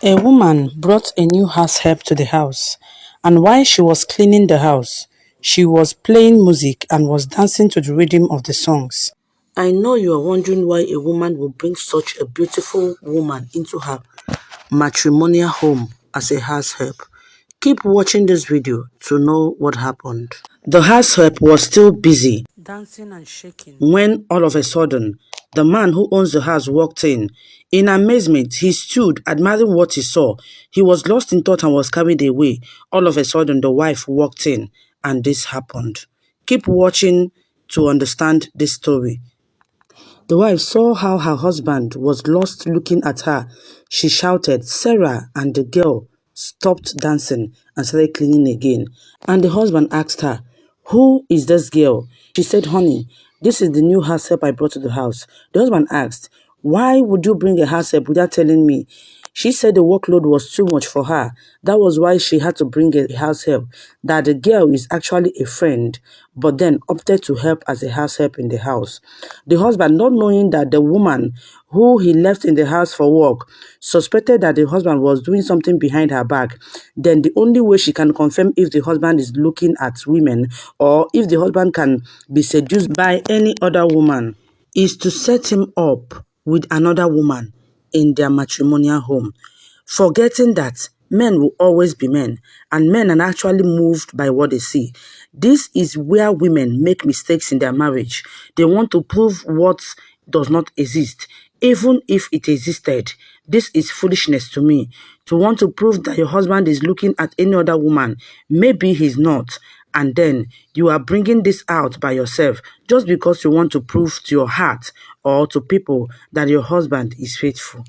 A woman brought a new house help to the house, and while she was cleaning the house, she was playing music and was dancing to the rhythm of the songs. I know you are wondering why a woman would bring such a beautiful woman into her matrimonial home as a house help. Keep watching this video to know what happened. The house help was still busy dancing and shaking when all of a sudden the man who owns the house walked in. In amazement, he stood admiring what he saw. He was lost in thought and was carried away. All of a sudden, the wife walked in and this happened. Keep watching to understand this story. The wife saw how her husband was lost looking at her. She shouted, "Sarah," and the girl stopped dancing and started cleaning again. And the husband asked her, "Who is this girl?" She said, "Honey, this is the new house help I brought to the house." The husband asked, "Why would you bring a house help without telling me?" She said the workload was too much for her. That was why she had to bring a house help. That the girl is actually a friend, but then opted to help as a house help in the house. The husband, not knowing that the woman who he left in the house for work, suspected that the husband was doing something behind her back. Then the only way she can confirm if the husband is looking at women or if the husband can be seduced by any other woman is to set him up with another woman in their matrimonial home, forgetting that men will always be men and men are actually moved by what they see. This is where women make mistakes in their marriage. They want to prove what does not exist, even if it existed. This is foolishness to me. To want to prove that your husband is looking at any other woman, maybe he's not, and then you are bringing this out by yourself just because you want to prove to your heart or to people that your husband is faithful.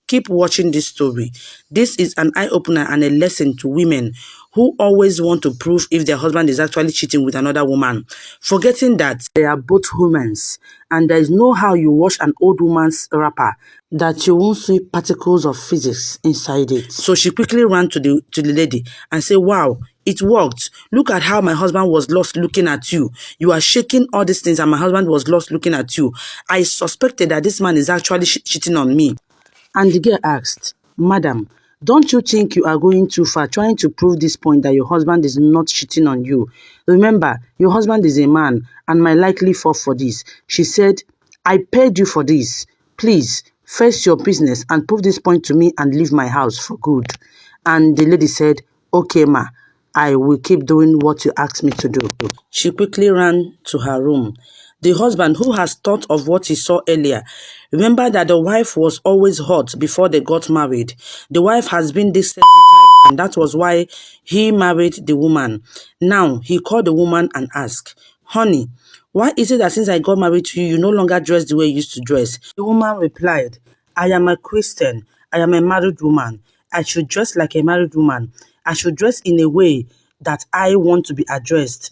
Keep watching this story. This is an eye-opener and a lesson to women who always want to prove if their husband is actually cheating with another woman, forgetting that they are both humans and there is no how you wash an old woman's wrapper that you won't see particles of physics inside it. So she quickly ran to the lady and said, "Wow, it worked. Look at how my husband was lost looking at you. You are shaking all these things and my husband was lost looking at you. I suspected that this man is actually cheating on me." And the girl asked, "Madam, don't you think you are going too far trying to prove this point that your husband is not cheating on you? Remember, your husband is a man and might likely fall for this." She said, "I paid you for this. Please, face your business and prove this point to me and leave my house for good." And the lady said, "Okay, ma. I will keep doing what you asked me to do." She quickly ran to her room. The husband, who has thought of what he saw earlier, remember that the wife was always hot before they got married. The wife has been this sexy type, and that was why he married the woman. Now, he called the woman and asked, "Honey, why is it that since I got married to you, you no longer dress the way you used to dress?" The woman replied, "I am a Christian. I am a married woman. I should dress like a married woman. I should dress in a way that I want to be addressed.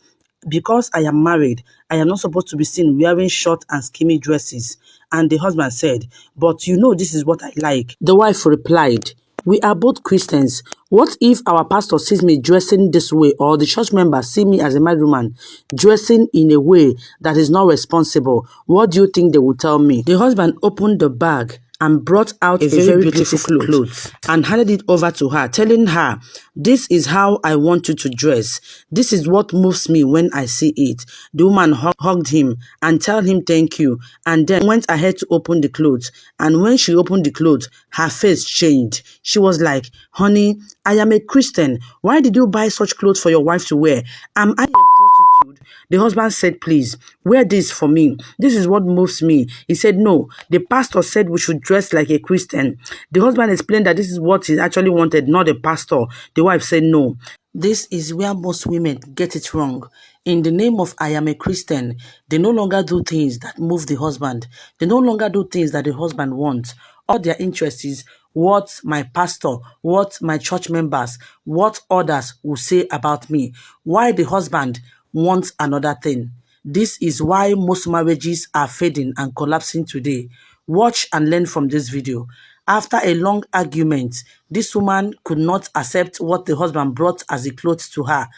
Because I am married, I am not supposed to be seen wearing short and skinny dresses." And the husband said, "But you know this is what I like." The wife replied, "We are both Christians. What if our pastor sees me dressing this way or the church members see me as a married woman dressing in a way that is not responsible? What do you think they will tell me?" The husband opened the bag and brought out a very beautiful cloth and handed it over to her, telling her, "This is how I want you to dress. This is what moves me when I see it." The woman hugged him and told him thank you and then went ahead to open the clothes. And when she opened the clothes, her face changed. She was like, "Honey, I am a Christian. Why did you buy such clothes for your wife to wear? Am I a prostitute?" The husband said, "Please, wear this for me. This is what moves me." He said, "No, the pastor said we should dress like a Christian." The husband explained that this is what he actually wanted, not the pastor. The wife said, "No." This is where most women get it wrong. In the name of "I am a Christian," they no longer do things that move the husband. They no longer do things that the husband wants. All their interest is what my pastor, what my church members, what others will say about me. Why the husband wants another thing. This is why most marriages are fading and collapsing today. Watch and learn from this video. After a long argument, this woman could not accept what the husband brought as a clothes to her.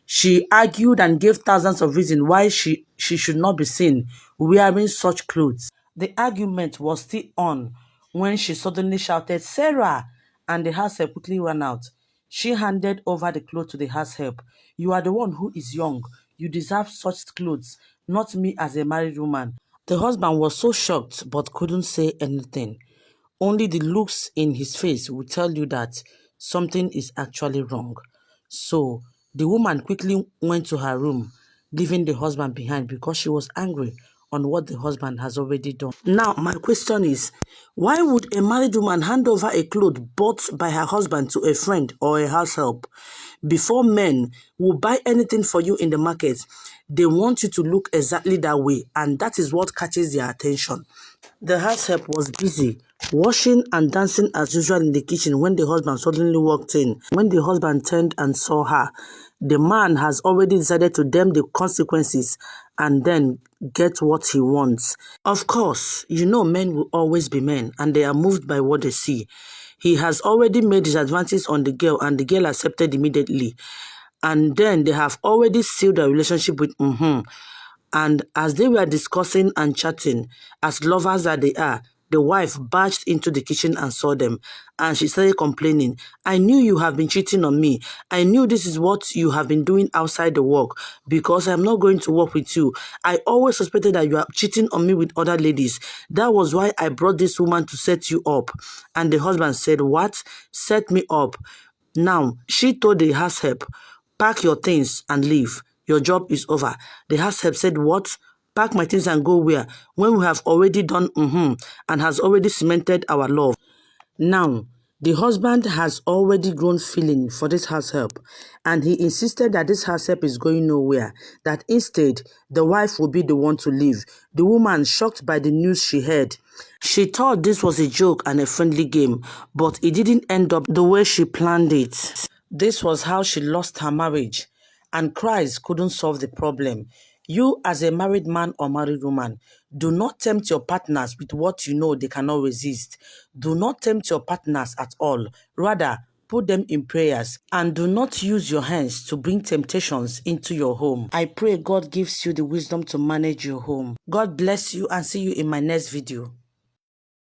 She argued and gave thousands of reasons why she should not be seen wearing such clothes. The argument was still on when she suddenly shouted, "Sarah!" and the house help quickly ran out. She handed over the clothes to the house help. You are the one who is young. You deserve such clothes, not me as a married woman. The husband was so shocked but couldn't say anything. Only the looks in his face would tell you that something is actually wrong. So the woman quickly went to her room, leaving the husband behind because she was angry on what the husband has already done. Now, my question is, why would a married woman hand over a cloth bought by her husband to a friend or a house help? Before men will buy anything for you in the market, they want you to look exactly that way, and that is what catches their attention. The house help was busy washing and dancing as usual in the kitchen when the husband suddenly walked in. When the husband turned and saw her, the man has already decided to damn the consequences and then get what he wants. Of course, you know men will always be men and they are moved by what they see. He has already made his advances on the girl and the girl accepted immediately. And then they have already sealed their relationship with And as they were discussing and chatting, as lovers that they are, the wife barged into the kitchen and saw them. And she started complaining, I knew you have been cheating on me. I knew this is what you have been doing outside the work because I'm not going to work with you. I always suspected that you are cheating on me with other ladies. That was why I brought this woman to set you up. And the husband said, what? Set me up. Now, she told the house help, pack your things and leave. Your job is over. The house help said, what? Pack my things and go where? When we have already done and has already cemented our love. Now, the husband has already grown feeling for this house help, and he insisted that this house help is going nowhere, that instead, the wife will be the one to leave. The woman, shocked by the news she heard, she thought this was a joke and a friendly game, but it didn't end up the way she planned it. This was how she lost her marriage, and cries couldn't solve the problem. You, as a married man or married woman, do not tempt your partners with what you know they cannot resist. Do not tempt your partners at all. Rather, put them in prayers and do not use your hands to bring temptations into your home. I pray God gives you the wisdom to manage your home. God bless you and see you in my next video.